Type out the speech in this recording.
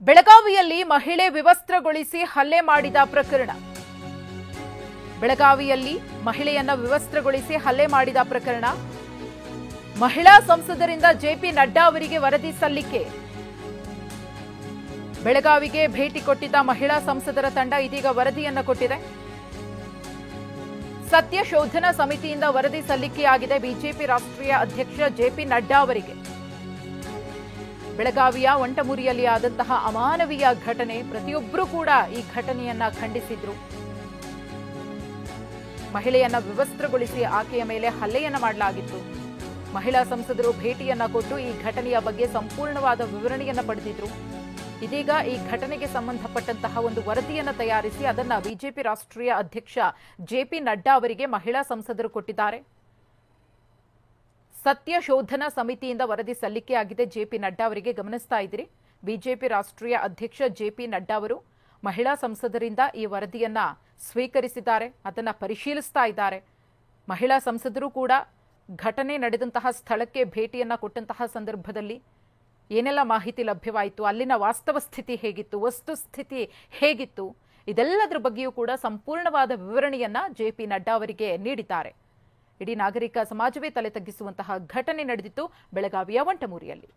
ಬೆಳಗಾವಿಯಲ್ಲಿ ಮಹಿಳೆ ವಿವಸ್ತ್ರಗೊಳಿಸಿ ಹಲ್ಲೆ ಮಾಡಿದ ಪ್ರಕರಣ. ಬೆಳಗಾವಿಯಲ್ಲಿ ಮಹಿಳೆಯನ್ನ ವಿವಸ್ತ್ರಗೊಳಿಸಿ ಹಲ್ಲೆ ಮಾಡಿದ ಪ್ರಕರಣ. ಮಹಿಳಾ ಸಂಸದರಿಂದ ಜೆಪಿ ನಡ್ಡಾ ಅವರಿಗೆ ವರದಿ ಸಲ್ಲಿಕೆ. ಬೆಳಗಾವಿಗೆ ಭೇಟಿ ಕೊಟ್ಟಿದ್ದ ಮಹಿಳಾ ಸಂಸದರ ತಂಡ ಇದೀಗ ವರದಿಯನ್ನ ಕೊಟ್ಟಿದೆ. ಸತ್ಯ ಶೋಧನಾ ಸಮಿತಿಯಿಂದ ವರದಿ ಸಲ್ಲಿಕೆಯಾಗಿದೆ ಬಿಜೆಪಿ ರಾಷ್ಟ್ರೀಯ ಅಧ್ಯಕ್ಷ ಜೆಪಿ ನಡ್ಡಾ ಅವರಿಗೆ. ಬೆಳಗಾವಿಯ ಒಂಟಮುರಿಯಲ್ಲಿ ಆದಂತಹ ಅಮಾನವೀಯ ಘಟನೆ, ಪ್ರತಿಯೊಬ್ಬರೂ ಕೂಡ ಈ ಘಟನೆಯನ್ನ ಖಂಡಿಸಿದ್ರು. ಮಹಿಳೆಯನ್ನ ವಿವಸ್ತ್ರಗೊಳಿಸಿ ಆಕೆಯ ಮೇಲೆ ಹಲ್ಲೆಯನ್ನ ಮಾಡಲಾಗಿತ್ತು. ಮಹಿಳಾ ಸಂಸದರು ಭೇಟಿಯನ್ನ ಕೊಟ್ಟು ಈ ಘಟನೆಯ ಬಗ್ಗೆ ಸಂಪೂರ್ಣವಾದ ವಿವರಣೆಯನ್ನ ಪಡೆದಿದ್ರು. ಇದೀಗ ಈ ಘಟನೆಗೆ ಸಂಬಂಧಪಟ್ಟಂತಹ ಒಂದು ವರದಿಯನ್ನ ತಯಾರಿಸಿ ಅದನ್ನ ಬಿಜೆಪಿ ರಾಷ್ಟ್ರೀಯ ಅಧ್ಯಕ್ಷ ಜೆಪಿ ನಡ್ಡಾ ಅವರಿಗೆ ಮಹಿಳಾ ಸಂಸದರು ಕೊಟ್ಟಿದ್ದಾರೆ. ಸತ್ಯ ಶೋಧನಾ ಸಮಿತಿಯಿಂದ ವರದಿ ಸಲ್ಲಿಕೆಯಾಗಿದೆ ಜೆಪಿ ನಡ್ಡಾ ಅವರಿಗೆ. ಗಮನಿಸ್ತಾ ಇದ್ದೀರಿ, ಬಿಜೆಪಿ ರಾಷ್ಟ್ರೀಯ ಅಧ್ಯಕ್ಷ ಜೆಪಿ ನಡ್ಡಾ ಅವರು ಮಹಿಳಾ ಸಂಸದರಿಂದ ಈ ವರದಿಯನ್ನ ಸ್ವೀಕರಿಸಿದ್ದಾರೆ, ಅದನ್ನ ಪರಿಶೀಲಿಸ್ತಾ ಇದ್ದಾರೆ. ಮಹಿಳಾ ಸಂಸದರು ಕೂಡ ಘಟನೆ ನಡೆದಂತಹ ಸ್ಥಳಕ್ಕೆ ಭೇಟಿಯನ್ನ ಕೊಟ್ಟಂತಹ ಸಂದರ್ಭದಲ್ಲಿ ಏನೆಲ್ಲ ಮಾಹಿತಿ ಲಭ್ಯವಾಯಿತು, ಅಲ್ಲಿನ ವಾಸ್ತವ ಸ್ಥಿತಿ ಹೇಗಿತ್ತು, ವಸ್ತುಸ್ಥಿತಿ ಹೇಗಿತ್ತು, ಇದೆಲ್ಲದರ ಬಗ್ಗೆಯೂ ಕೂಡ ಸಂಪೂರ್ಣವಾದ ವಿವರಣೆಯನ್ನ ಜೆಪಿ ನಡ್ಡಾ ಅವರಿಗೆ ನೀಡಿದ್ದಾರೆ. ಇಡೀ ನಾಗರಿಕ ಸಮಾಜವೇ ತಲೆ ತಗ್ಗಿಸುವಂತಹ ಘಟನೆ ನಡೆದಿತ್ತು ಬೆಳಗಾವಿಯ ಒಂಟಮುರಿಯಲ್ಲಿ.